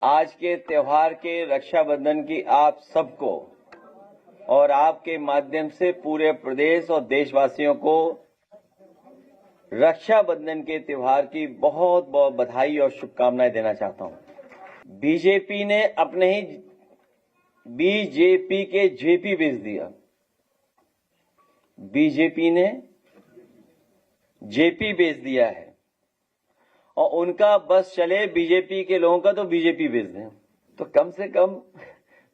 आज के त्योहार के रक्षाबंधन की आप सबको और आपके माध्यम से पूरे प्रदेश और देशवासियों को रक्षाबंधन के त्योहार की बहुत बहुत बधाई और शुभकामनाएं देना चाहता हूं। बीजेपी ने अपने ही बीजेपी के जेपी भेज दिया। बीजेपी ने जेपी भेज दिया है और उनका बस चले बीजेपी के लोगों का तो बीजेपी भेज दें। तो कम से कम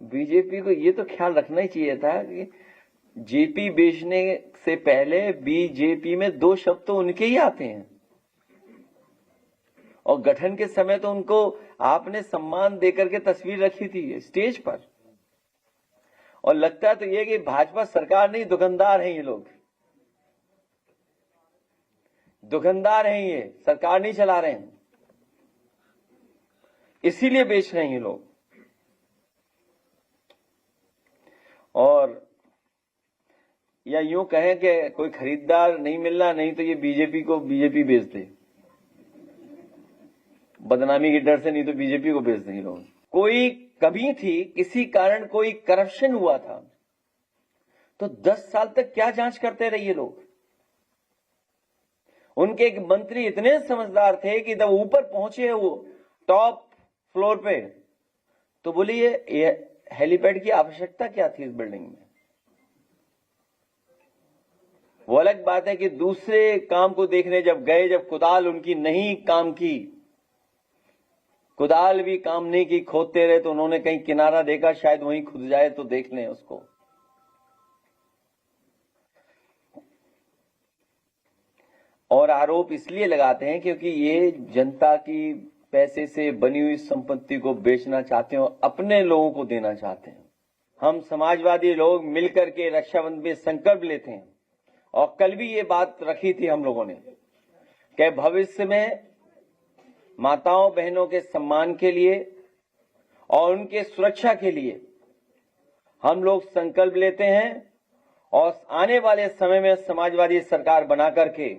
बीजेपी को ये तो ख्याल रखना ही चाहिए था कि जेपी बेचने से पहले बीजेपी में 2 शब्द तो उनके ही आते हैं और गठन के समय तो उनको आपने सम्मान देकर के तस्वीर रखी थी स्टेज पर। और लगता तो ये कि भाजपा सरकार नहीं, दुकानदार हैं ये लोग, दुकानदार हैं ये, सरकार नहीं चला रहे हैं, इसीलिए बेच रहे हैं ये लोग। और या यूं कहें कि कोई खरीदार नहीं मिलना, नहीं तो ये बीजेपी को बीजेपी बेच दे, बदनामी के डर से, नहीं तो बीजेपी को बेच देंगे लोग। कोई कमी थी, किसी कारण कोई करप्शन हुआ था तो 10 साल तक क्या जांच करते रहे ये लोग। उनके एक मंत्री इतने समझदार थे कि जब ऊपर पहुंचे वो टॉप फ्लोर पे तो बोले ये हेलीपैड की आवश्यकता क्या थी इस बिल्डिंग में। वो अलग बात है कि दूसरे काम को देखने जब गए, जब कुदाल उनकी नहीं काम की, कुदाल भी काम नहीं की, खोदते रहे, तो उन्होंने कहीं किनारा देखा, शायद वहीं खुद जाए तो देख लें उसको। और आरोप इसलिए लगाते हैं क्योंकि ये जनता की पैसे से बनी हुई संपत्ति को बेचना चाहते हैं और अपने लोगों को देना चाहते हैं। हम समाजवादी लोग मिलकर के रक्षाबंधन में संकल्प लेते हैं और कल भी ये बात रखी थी हम लोगों ने कि भविष्य में माताओं बहनों के सम्मान के लिए और उनके सुरक्षा के लिए हम लोग संकल्प लेते हैं और आने वाले समय में समाजवादी सरकार बना करके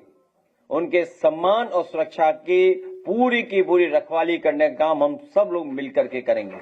उनके सम्मान और सुरक्षा की पूरी रखवाली करने का काम हम सब लोग मिलकर के करेंगे।